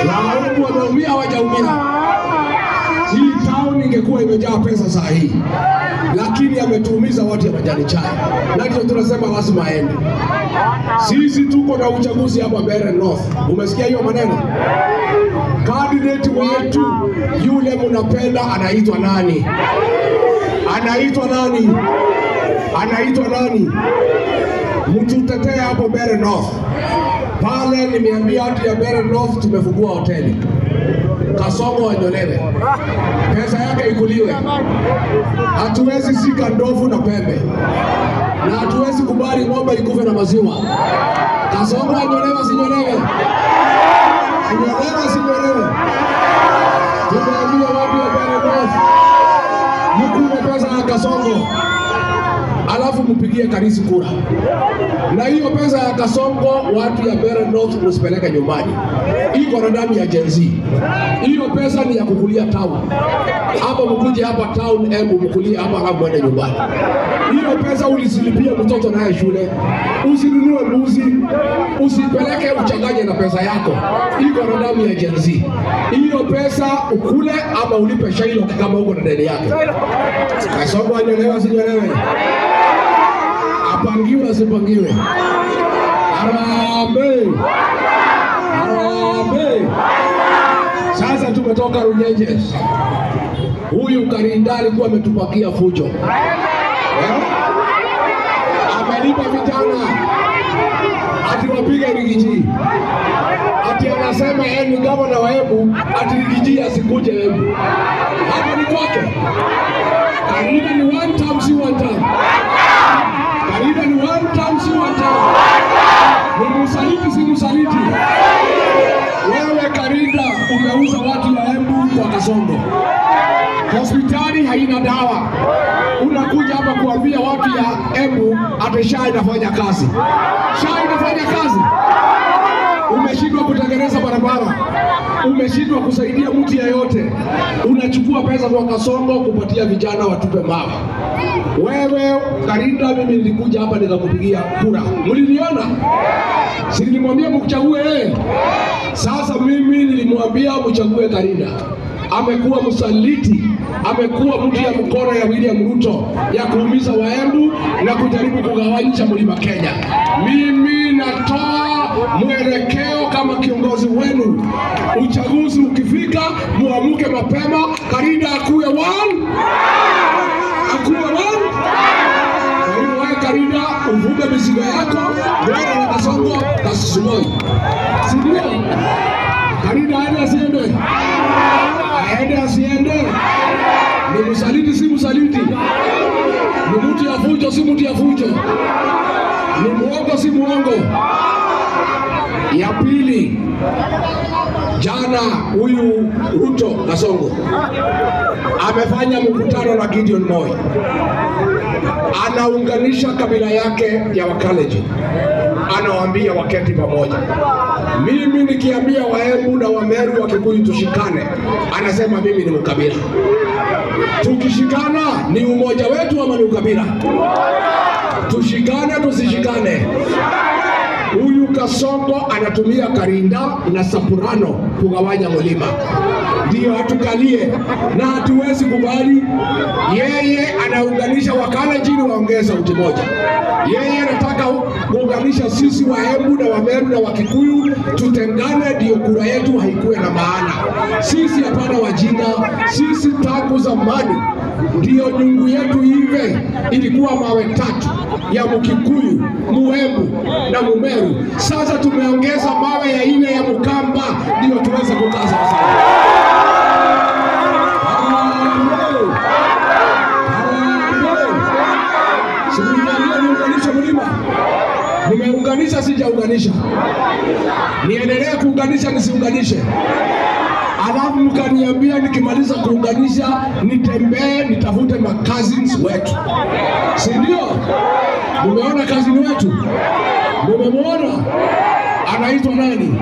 Waembu wameumia hawajaumia. Hii town ingekuwa imejaa pesa saa hii, lakini ametuumiza watu ya majani chai, na ndio tunasema lazima aende. Sisi tuko na uchaguzi hapa Mbeere North. Umesikia hiyo maneno? Candidate wetu yule mnapenda anaitwa nani? Anaitwa nani? Anaitwa nani? Mtutetee hapo Mbeere North. Pale nimeambia watu ya Mbeere North tumefungua hoteli. Kasongo wanyolewe, pesa yake ikuliwe. Hatuwezi sika ndovu na pembe, na hatuwezi kubali ng'ombe ikufe na maziwa. Kasongo wanyolewe, sinyolewe, anyolewe, sinyolewe. Tumeambia watu ya Mbeere North, mkule pesa ya Kasongo, alafu mpigie Karisi kura. Na hiyo pesa ya Kasongo watu ya Mbeere North msipeleke nyumbani. Iko na damu ya Gen Z. Hiyo pesa ni ya kukulia town. Hapa mkuje hapa town Embu mkulie hapa alafu mwende nyumbani. Hiyo pesa ulisilipia mtoto naye shule. Usinunue mbuzi, usipeleke uchanganye na pesa yako. Iko na damu ya Gen Z. Hiyo pesa ukule ama ulipe shailo kama uko na deni yake. Kasongo anyolewa, sinyolewe. Apangiwe asipangiwe. Harambee! Harambee! Sasa tumetoka Runyenjes. Huyu Karinda alikuwa ametupakia fujo. Amelipa vijana ati wapige Rigiji. Ati anasema yeye ni gavana wa Embu, ati Rigiji asikuje Embu. Hapa ni kwake. Karinda ni one time, si one time. Karinda ni one time, si one time. Ni msaliti, si msaliti. Wewe Karinda umeuza watu ya Embu kwa Kasongo. Hospitali haina dawa. Unakuja hapa kuambia watu ya Embu ati SHA inafanya kazi. SHA inafanya kazi. Umeshindwa kutengeneza barabara. Umeshindwa kusaidia mtu yeyote. Unachukua pesa kwa Kasongo kupatia vijana watupe mawe. Wewe Karinda, mimi nilikuja hapa nikakupigia kura. Mliniona? Si nilimwambia mkuchague yeye. Sasa mimi nilimwambia mchague Karinda. Amekuwa msaliti, amekuwa mtu ya mkono ya William Ruto ya kuumiza Waembu na kujaribu kugawanyisha Mlima Kenya. Mimi natoa mwelekeo kama kiongozi wenu. Uchaguzi ukifika, muamuke mapema. Karinda akuwe one. Akuwe one. Kwa hiyo wewe Karinda uvuge mizigo yako, wewe na Kasongo kasisumoi. Si ndio? Karinda aende asiende? Aende asiende? Ni msaliti, si msaliti? Ni mtu ya fujo, si mtu ya fujo? Ni muongo, si muongo? Ya pili, jana huyu Ruto Kasongo amefanya mkutano na Gideon Moi. Anaunganisha kabila yake ya Wakaleji. Anawaambia waketi pamoja. Mimi nikiambia Waembu na Wameru wa Kikuyu tushikane, anasema mimi ni mkabila. Tukishikana ni umoja wetu ama ni ukabila? Tushikane tusishikane? Huyu Kasongo anatumia Karinda na Sapurano kugawanya Mlima. Ndio hatukalie na hatuwezi kubali. Yeye anaunganisha Wakaleji waongee sauti moja. Yeye anataka kuunganisha sisi Waembu na Wameru na Wakikuyu tutengane, ndio kura yetu haikuwe na maana. Sisi hapana wajinga. Sisi tangu zamani ndio nyungu yetu hive ilikuwa mawe tatu ya Mkikuyu, Muembu na Mumeru. Sasa tumeongeza mawe ya ine ya Mukamba ndio tuweze kukaa sawa. Nimeunganisha, sijaunganisha. Niendelee kuunganisha, nisiunganishe? Alafu mkaniambia nikimaliza kuunganisha nitembee nitafute cousins wetu. Si ndio? Mumeona cousin wetu? Mumemwona? Anaitwa nani?